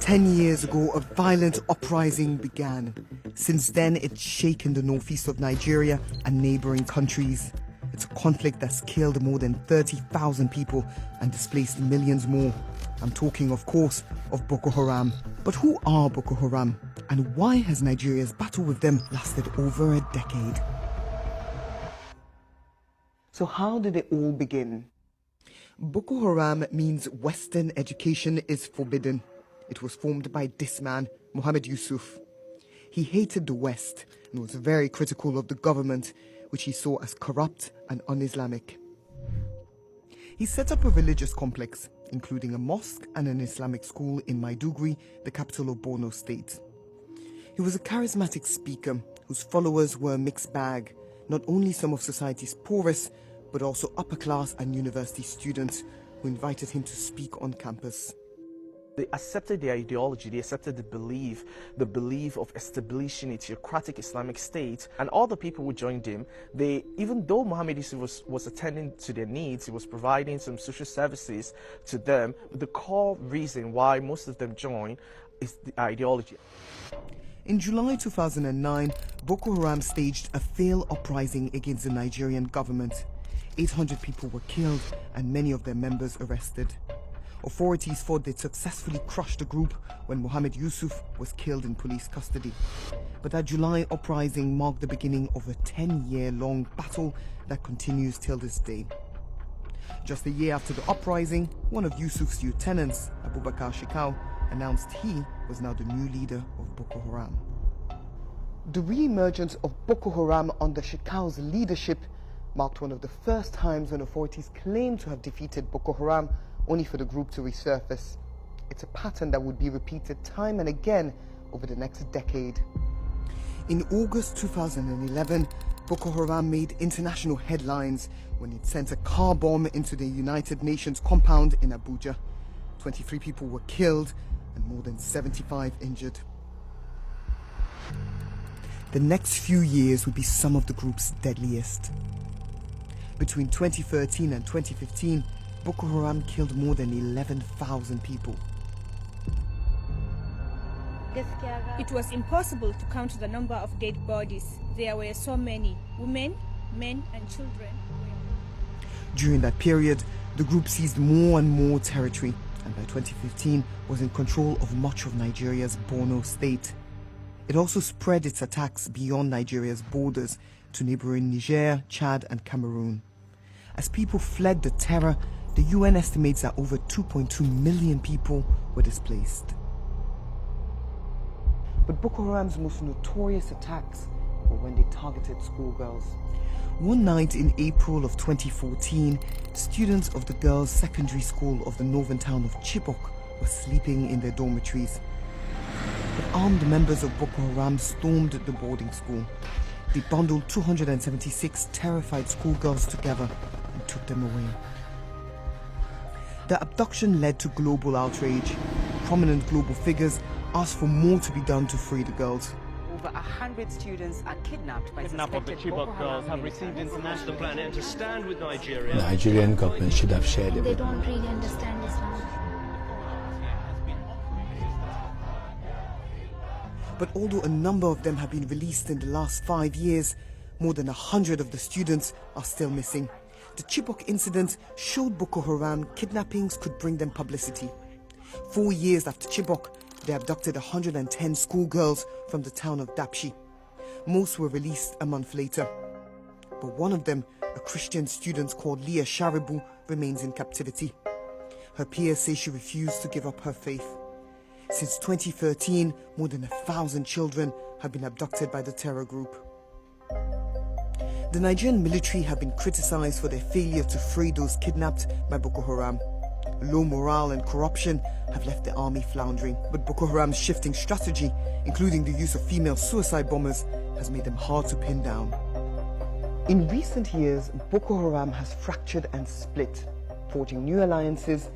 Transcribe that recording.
10 years ago, a violent uprising began. Since then, it's shaken the northeast of Nigeria and neighboring countries. It's a conflict that's killed more than 30,000 people and displaced millions more. I'm talking, of course, of Boko Haram. But who are Boko Haram? And why has Nigeria's battle with them lasted over a decade? So how did it all begin? Boko Haram means Western education is forbidden. It was formed by this man, Muhammad Yusuf. He hated the West and was very critical of the government, which he saw as corrupt and un-Islamic. He set up a religious complex, including a mosque and an Islamic school in Maiduguri, the capital of Borno State. He was a charismatic speaker whose followers were a mixed bag, not only some of society's poorest, but also upper class and university students who invited him to speak on campus. They accepted the ideology, they accepted the belief of establishing a theocratic Islamic state, and all the people who joined him, even though Muhammad Yusuf was attending to their needs, he was providing some social services to them, the core reason why most of them joined is the ideology. In July 2009, Boko Haram staged a failed uprising against the Nigerian government. 800 people were killed and many of their members arrested. Authorities thought they'd successfully crushed the group when Muhammad Yusuf was killed in police custody. But that July uprising marked the beginning of a 10-year-long battle that continues till this day. Just a year after the uprising, one of Yusuf's lieutenants, Abubakar Shekau, announced he was now the new leader of Boko Haram. The re-emergence of Boko Haram under Shekau's leadership marked one of the first times when authorities claimed to have defeated Boko Haram, only for the group to resurface. It's a pattern that would be repeated time and again over the next decade. In August 2011, Boko Haram made international headlines when it sent a car bomb into the United Nations compound in Abuja. 23 people were killed and more than 75 injured. The next few years would be some of the group's deadliest. Between 2013 and 2015, Boko Haram killed more than 11,000 people. It was impossible to count the number of dead bodies. There were so many women, men and children. During that period, the group seized more and more territory and by 2015 was in control of much of Nigeria's Borno state. It also spread its attacks beyond Nigeria's borders to neighboring Niger, Chad and Cameroon. As people fled the terror, the UN estimates that over 2.2 million people were displaced. But Boko Haram's most notorious attacks were when they targeted schoolgirls. One night in April of 2014, students of the girls' secondary school of the northern town of Chibok were sleeping in their dormitories. But armed members of Boko Haram stormed the boarding school. They bundled 276 terrified schoolgirls together and took them away. The abduction led to global outrage. Prominent global figures asked for more to be done to free the girls. Over 100 students are kidnapped by of the Chibok girls have received international plan to stand with Nigeria. Nigerian government should have shared it. They don't really understand Islam. But although a number of them have been released in the last 5 years, more than 100 of the students are still missing. The Chibok incident showed Boko Haram kidnappings could bring them publicity. 4 years after Chibok, they abducted 110 schoolgirls from the town of Dapchi. Most were released a month later. But one of them, a Christian student called Leah Sharibu, remains in captivity. Her peers say she refused to give up her faith. Since 2013, more than 1,000 children have been abducted by the terror group. The Nigerian military have been criticized for their failure to free those kidnapped by Boko Haram. Low morale and corruption have left the army floundering, but Boko Haram's shifting strategy, including the use of female suicide bombers, has made them hard to pin down. In recent years, Boko Haram has fractured and split, forging new alliances